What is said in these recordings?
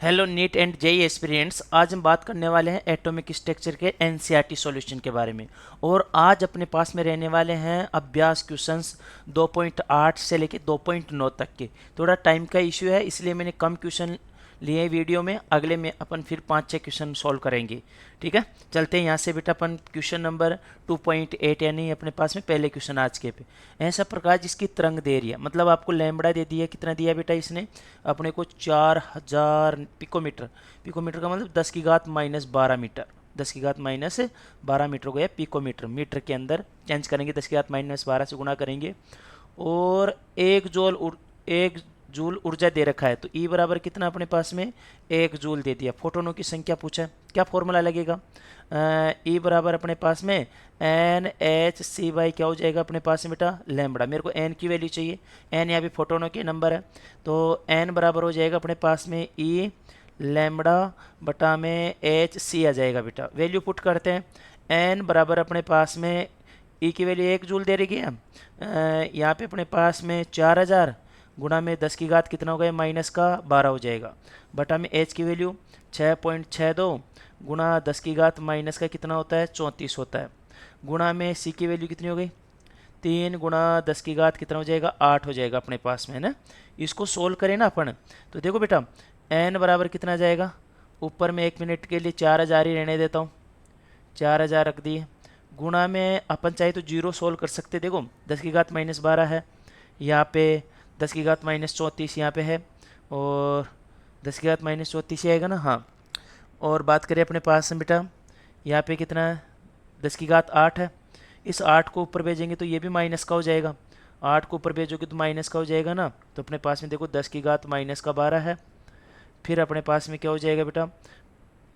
Hello NEET and JEE aspirants. आज हम बात करने वाले हैं एटॉमिक स्ट्रक्चर के एनसीईआरटी सॉल्यूशन के बारे में। और आज अपने पास में रहने वाले हैं अभ्यास क्वेश्चंस 2.8 से लेके 2.9 तक के। थोड़ा टाइम का इश्यू है इसलिए मैंने कम क्वेश्चन लिए वीडियो में। अगले में अपन फिर 5-6 क्वेश्चन सॉल्व करेंगे। ठीक है, चलते हैं यहाँ से बेटा। अपन क्वेश्चन नंबर 2.8 यानी अपने पास में पहले क्वेश्चन आज के पे। ऐसा प्रकाश जिसकी तरंग दे रही है, मतलब आपको लैम्बडा दे दिया। कितना दिया बेटा इसने अपने को? 4000 पिकोमीटर। पिकोमीटर का मतलब 10 की घात -12 मीटर। 10 की घात -12 मीटर हो गया पिकोमीटर। मीटर के अंदर चेंज करेंगे, 10 की घात -12 से गुणा करेंगे। और एक जूल ऊर्जा दे रखा है, तो ई बराबर कितना अपने पास में? 1 जूल दे दिया। फोटोनों की संख्या पूछा है, क्या फॉर्मूला लगेगा? ई बराबर अपने पास में एन एच सी बाई क्या हो जाएगा अपने पास में बेटा? लैम्बडा। मेरे को एन की वैल्यू चाहिए। एन यहाँ भी फोटोनों के नंबर है, तो एन बराबर हो जाएगा अपने पास में ई लैम्बडा बटा में एच सी आ जाएगा बेटा। वैल्यू पुट करते हैं। एन बराबर अपने पास में ई की वैल्यू 1 जूल दे रही है। यहाँ पे अपने पास में 4000 गुणा में 10 की घात कितना हो गया? -12 हो जाएगा। बटा में एच की वैल्यू 6.62 गुणा 10 की घात माइनस का कितना होता है? 34 होता है। गुणा में सी की वैल्यू कितनी हो गई? 3 गुणा 10 की घात कितना हो जाएगा? 8 हो जाएगा अपने पास में, है ना। इसको सोल्व करें ना अपन, तो देखो बेटा एन बराबर कितना जाएगा? ऊपर में 1 मिनट के लिए 4000 ही रहने देता हूँ, 4000 रख दिए। गुणा में अपन चाहे तो जीरो सोल्व कर सकते। देखो 10 की घात -12 है यहाँ पे, 10 की घात -34 यहाँ पे है, और 10 की घात -34 ही आएगा ना। हाँ, और बात करें अपने पास में बेटा, यहाँ पे कितना है? 10 की घात 8 है। इस 8 को ऊपर भेजेंगे तो ये भी माइनस का हो जाएगा। 8 को ऊपर भेजोगे तो माइनस का हो जाएगा ना। तो अपने पास में देखो 10 की घात -12 है। फिर अपने पास में क्या हो जाएगा बेटा?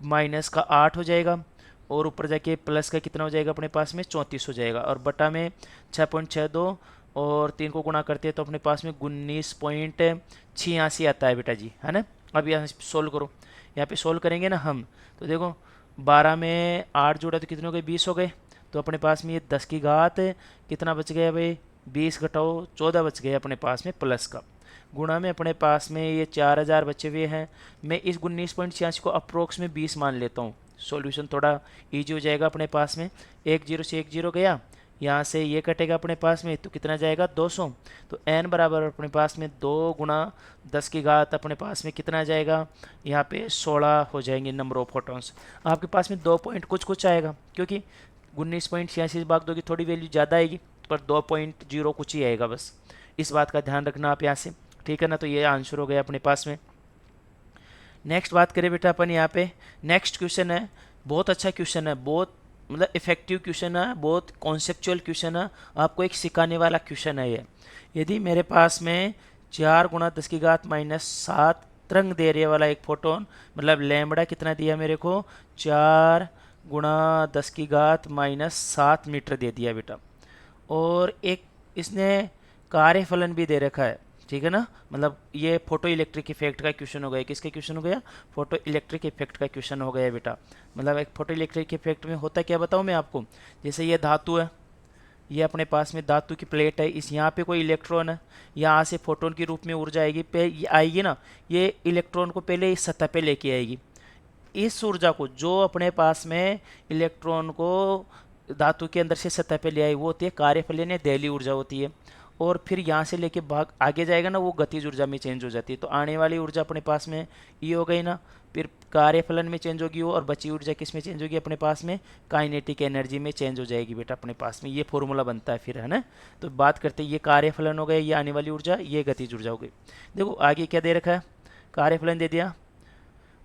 -8 हो जाएगा, और ऊपर जाके प्लस का कितना हो जाएगा अपने पास में? 34 हो जाएगा। और बटा में 6.62 और 3 को गुणा करते हैं तो अपने पास में 19.86 आता है बेटा जी, है ना। अब यहाँ सोल्व करो। यहाँ पे सोल्व करेंगे ना हम, तो देखो 12 में 8 जोड़ा तो कितने हो गए? 20 हो गए। तो अपने पास में ये 10 की घात कितना बच गया भाई? 20 घटाओ 14 बच गए अपने पास में प्लस का। गुणा में अपने पास में ये 4000 बचे हुए हैं। मैं इस 19.86 को अप्रोक्स में 20 मान लेता हूँ। सॉल्यूशन थोड़ा इजी हो जाएगा अपने पास में। 1 0 से 1 0 गया, यहाँ से ये कटेगा अपने पास में, तो कितना जाएगा? 200। तो n बराबर अपने पास में 2 गुणा 10 की घात अपने पास में कितना जाएगा? यहाँ पे 16 हो जाएंगे नंबर ऑफ फोटॉन्स। आपके पास में 2 पॉइंट कुछ आएगा, क्योंकि 19.86 से भाग दोगे थोड़ी वैल्यू ज़्यादा आएगी, पर 2.0 कुछ ही आएगा बस। इस बात का ध्यान रखना आप यहाँ से, ठीक है ना। तो ये आंसर हो गया अपने पास में। नेक्स्ट बात करें बेटा अपन यहाँ पे। नेक्स्ट क्वेश्चन है, बहुत अच्छा क्वेश्चन है, बहुत मतलब इफेक्टिव क्वेश्चन है, बहुत कॉन्सेप्चुअल क्वेश्चन है, आपको एक सिखाने वाला क्वेश्चन है ये। यदि मेरे पास में 4 गुणा 10 की घात -7 तरंग दे रहे वाला एक फोटोन, मतलब लैम्बडा कितना दिया मेरे को? 4 गुणा 10 की घात -7 मीटर दे दिया बेटा। और एक इसने कार्यफलन भी दे रखा है, ठीक है ना। मतलब ये फोटो इलेक्ट्रिक इफेक्ट का क्वेश्चन हो गया। किसका क्वेश्चन हो गया? फोटो इलेक्ट्रिक इफेक्ट का क्वेश्चन हो गया बेटा। मतलब एक फोटो इलेक्ट्रिक इफेक्ट में होता क्या बताऊँ मैं आपको। जैसे ये धातु है, ये अपने पास में धातु की प्लेट है, इस यहाँ पे कोई इलेक्ट्रॉन है, यहाँ से फोटोन के रूप में ऊर्जा आएगी पे ये आएगी ना। ये इलेक्ट्रॉन को पहले इस सतह पे लेके आएगी। इस ऊर्जा को जो अपने पास में इलेक्ट्रॉन को धातु के अंदर से सतह पे ले आई, वो होती है कार्यफलन या दहली ऊर्जा होती है। और फिर यहाँ से लेके भाग आगे जाएगा ना, वो गतिज ऊर्जा में चेंज हो जाती है। तो आने वाली ऊर्जा अपने पास में ये हो गई ना, फिर कार्यफलन में चेंज होगी वो, और बची ऊर्जा किस में चेंज होगी अपने पास में? काइनेटिक एनर्जी में चेंज हो जाएगी बेटा अपने पास में। ये फॉर्मूला बनता है फिर, है ना। तो बात करते हैं, ये कार्यफलन हो गया, ये आने वाली ऊर्जा, ये गतिज ऊर्जा हो गई। देखो आगे क्या दे रखा है? कार्यफलन दे दिया,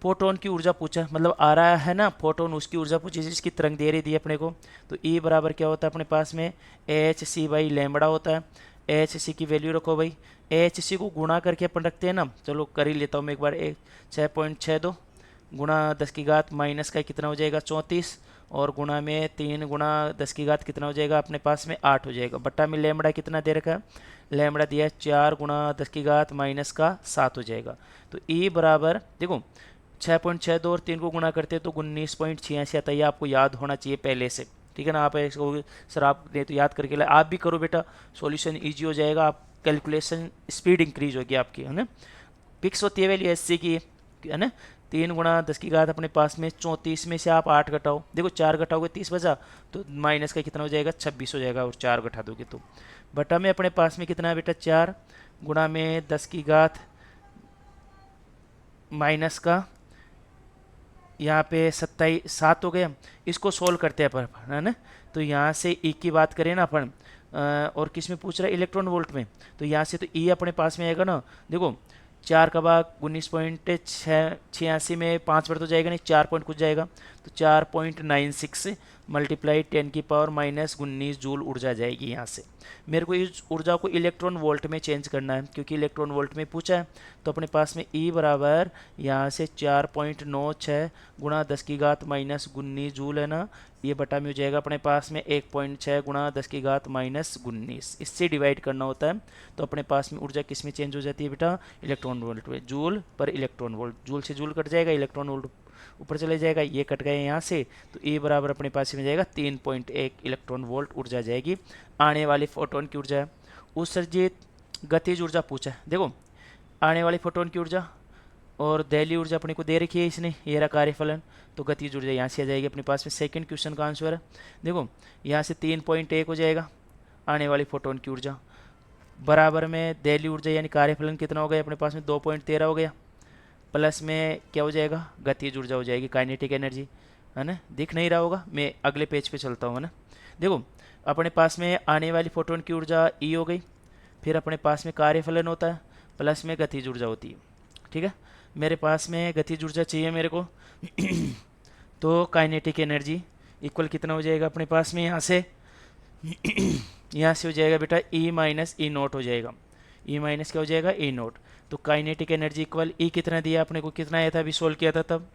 फोटोन की ऊर्जा पूछा, मतलब आ रहा है ना फोटोन, उसकी ऊर्जा पूछी जिसकी तरंग दे रही थी अपने को। तो ई बराबर क्या होता है अपने पास में? एच सी बाई लैम्बडा होता है। एच सी की वैल्यू रखो भाई। एच सी को गुणा करके अपन रखते हैं ना, चलो कर ही लेता हूँ मैं एक बार। 6.62 गुणा 10 की घात माइनस का कितना हो जाएगा? 34, और गुणा में 3 गुणा 10 की घात कितना हो जाएगा अपने पास में? 8 हो जाएगा। बट्टा में लैम्बडा कितना दे रखा है? लैम्बडा दिया है 4 गुणा 10 की घात माइनस का 7 हो जाएगा। तो ई बराबर देखो 6.62 और 3 को गुणा करते हैं तो 19.86 आता है। ये आपको याद होना चाहिए पहले से, ठीक है ना। आप इसको सर आपने तो याद करके आप भी करो बेटा, सॉल्यूशन इजी हो जाएगा। आप कैलकुलेशन स्पीड इंक्रीज होगी आपकी, है ना। फिक्स होती है वैल्यू एस सी की, है ना। 3 गुणा 10 की घात अपने पास में 34 में से आप 8 घटाओ, देखो 4 घटाओगे 30 बचा, तो माइनस का कितना हो जाएगा 26 हो जाएगा, और 4 घटा दोगे तो बटा में अपने पास में कितना है बेटा 4 गुणा में 10 की घात माइनस का यहाँ पे 7 हो गया। इसको सोल्व करते हैं अपन, है ना। तो यहाँ से ई की बात करें ना अपन, और किस में पूछ रहा है इलेक्ट्रॉन वोल्ट में, तो यहाँ से तो ई अपने पास में आएगा ना, देखो 4 का भाग 19.86 में 5 बार तो जाएगा नहीं, 4 पॉइंट कुछ जाएगा, तो 4.96 मल्टीप्लाई 10 की पावर माइनस 19 जूल ऊर्जा जाएगी यहाँ से। मेरे को इस ऊर्जा को इलेक्ट्रॉन वोल्ट में चेंज करना है, क्योंकि इलेक्ट्रॉन वोल्ट में पूछा है। तो अपने पास में ई बराबर यहाँ से 4.96 गुणा 10 की घात माइनस 19 जूल है ना, ये बटा में हो जाएगा अपने पास में 1.6 गुणा 10 की घात माइनस 19, इससे डिवाइड करना होता है। तो अपने पास में ऊर्जा किस में चेंज हो जाती है बेटा इलेक्ट्रॉन वोल्ट में, जूल पर इलेक्ट्रॉन वोल्ट, जूल से जूल कट जाएगा, इलेक्ट्रॉन वोल्ट ऊपर चले जाएगा, ये कट गए यहाँ से, तो ए बराबर अपने पास में जाएगा 3.1 इलेक्ट्रॉन वोल्ट ऊर्जा जाएगी। आने वाली फोटोन की ऊर्जा है, उत्सर्जित गतिज ऊर्जा पूछा है, देखो आने वाली फोटोन की ऊर्जा और दैलीय ऊर्जा अपने को दे रखी है इसने, ये रहा कार्यफलन, तो गतिज ऊर्जा यहाँ से आ जाएगी अपने पास में। सेकंड क्वेश्चन का आंसर है, देखो यहाँ से 3.1 हो जाएगा आने वाली फोटोन की ऊर्जा, बराबर में दैलीय ऊर्जा यानी कार्यफलन कितना हो गया अपने पास में 2.13 हो गया, प्लस में क्या हो जाएगा गतिज ऊर्जा हो जाएगी काइनेटिक एनर्जी, है ना। दिख नहीं रहा होगा, मैं अगले पेज पे चलता हूँ, है ना। देखो अपने पास में आने वाली फोटोन की ऊर्जा ई हो गई, फिर अपने पास में कार्यफलन होता है, प्लस में गतिज ऊर्जा होती है, ठीक है। मेरे पास में गतिज ऊर्जा चाहिए मेरे को तो काइनेटिक एनर्जी इक्वल कितना हो जाएगा अपने पास में यहाँ से यहाँ से हो जाएगा बेटा ई माइनस ई नोट हो जाएगा, ई माइनस क्या हो जाएगा ई नोट। तो काइनेटिक एनर्जी इक्वल ई कितना दिया अपने को, कितना आया था अभी सोल्व किया था तब,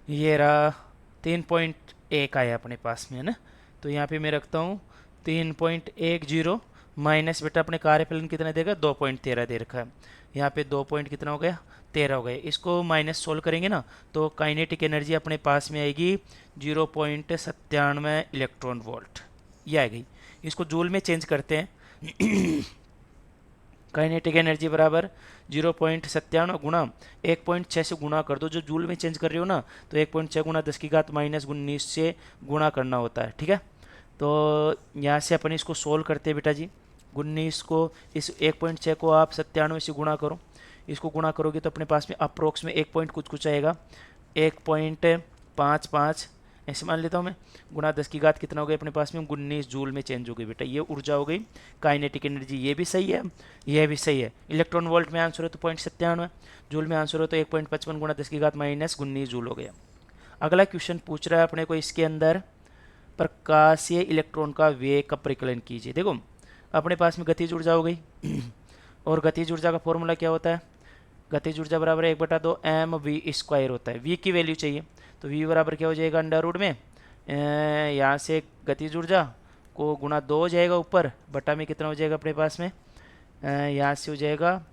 ये रहा 3.1 आया अपने पास में, है ना। तो यहाँ पे मैं रखता हूँ 3.10 माइनस बेटा अपने कार्यफलन कितना देगा 2.13 दे रखा है, यहाँ पे 2 पॉइंट कितना हो गया 13 हो गए। इसको माइनस सोल्व करेंगे ना, तो काइनेटिक एनर्जी अपने पास में आएगी 0.97 इलेक्ट्रॉन वोल्ट, ये आ गई। इसको जूल में चेंज करते हैं काइनेटिक एनर्जी बराबर 0.97 गुणा 1.6 से गुणा कर दो, जो जूल में चेंज कर रहे हो ना, तो 1.6 गुणा 10 की घात माइनस 19 से गुणा करना होता है, ठीक है। तो यहाँ से अपन इसको सोल्व करते हैं बेटा जी, 19 को इस 1.6 को आप 97 से गुणा करो, इसको गुणा करोगे तो अपने पास में अप्रोक्स में 1 पॉइंट कुछ कुछ आएगा 1.55 ऐसे मान लेता हूँ मैं, गुणा 10 की घात कितना हो गया अपने पास में 19 जूल में चेंज हो गई बेटा, ये ऊर्जा हो गई काइनेटिक एनर्जी। ये भी सही है, ये भी सही है। इलेक्ट्रॉन वोल्ट में आंसर हो तो 0.97, जूल में आंसर हो तो 1.55 गुणा 10 की घात माइनस 19 जूल हो गया। अगला क्वेश्चन पूछ रहा है अपने को, इसके अंदर प्रकाशीय इलेक्ट्रॉन का वेग का परिकलन कीजिए। देखो अपने पास में गतिज ऊर्जा हो गई और गतिज ऊर्जा का फॉर्मूला क्या होता है, गतिज ऊर्जा बराबर 1/2 mv² होता है। v की वैल्यू चाहिए, तो v बराबर क्या हो जाएगा अंडर रूट में यहाँ से गतिज ऊर्जा को गुणा 2 हो जाएगा ऊपर, बटा में कितना हो जाएगा अपने पास में यहाँ से हो जाएगा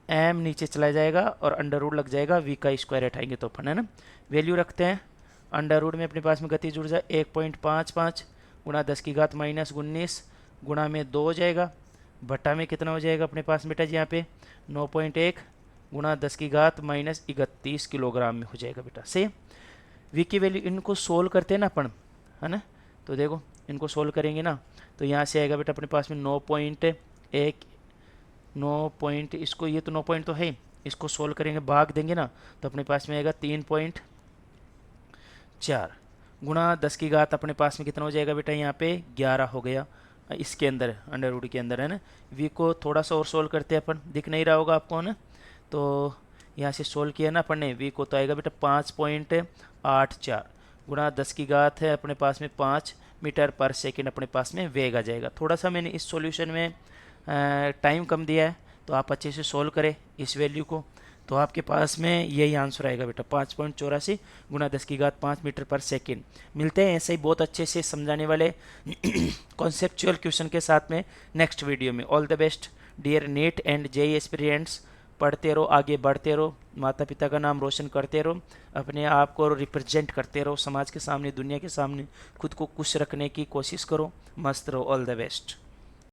m नीचे चला जाएगा और अंडर रूट लग जाएगा, v का स्क्वायर हटाएंगे तो अपन, है ना। वैल्यू रखते हैं, अंडर रूट में अपने पास में गतिज ऊर्जा 1.55 गुणा 10 की घात माइनस 19 गुणा में 2 हो जाएगा, बटा में कितना हो जाएगा अपने पास बेटा जी यहाँ पे 9.1 गुणा 10 की घात माइनस 31 किलोग्राम में हो जाएगा बेटा। से वी की वैल्यू इनको सोल्व करते हैं ना अपन, है ना। तो देखो इनको सोल्व करेंगे ना, तो यहाँ से आएगा बेटा अपने पास में 9 इसको, ये तो 9 पॉइंट तो है, इसको सोल्व करेंगे भाग देंगे ना, तो अपने पास में आएगा 3.4 गुणा 10 की घात अपने पास में कितना हो जाएगा बेटा यहाँ पे 11 हो गया इसके अंदर, अंडर रूट के अंदर, है ना। वी को थोड़ा सा और सोल्व करते हैं अपन, दिख नहीं रहा होगा आपको, है ना। तो यहाँ से सोल्व किया ना अपन ने, वी को तो आएगा बेटा 5.84 गुणा 10 की घात है अपने पास में 5 मीटर पर सेकंड अपने पास में वेग आ जाएगा। थोड़ा सा मैंने इस सॉल्यूशन में टाइम कम दिया है, तो आप अच्छे से सोल्व करें इस वैल्यू को, तो आपके पास में यही आंसर आएगा बेटा 5.84 गुणा 10 की घात 5 मीटर पर सेकंड। मिलते हैं ऐसे ही बहुत अच्छे से समझाने वाले कॉन्सेप्चुअल क्वेश्चन के साथ में नेक्स्ट वीडियो में। All the best dear NEET and JEE aspirants, पढ़ते रहो, आगे बढ़ते रहो, माता पिता का नाम रोशन करते रहो, अपने आप को रिप्रेजेंट करते रहो समाज के सामने, दुनिया के सामने, खुद को खुश रखने की कोशिश करो। मस्त रहो। All the best.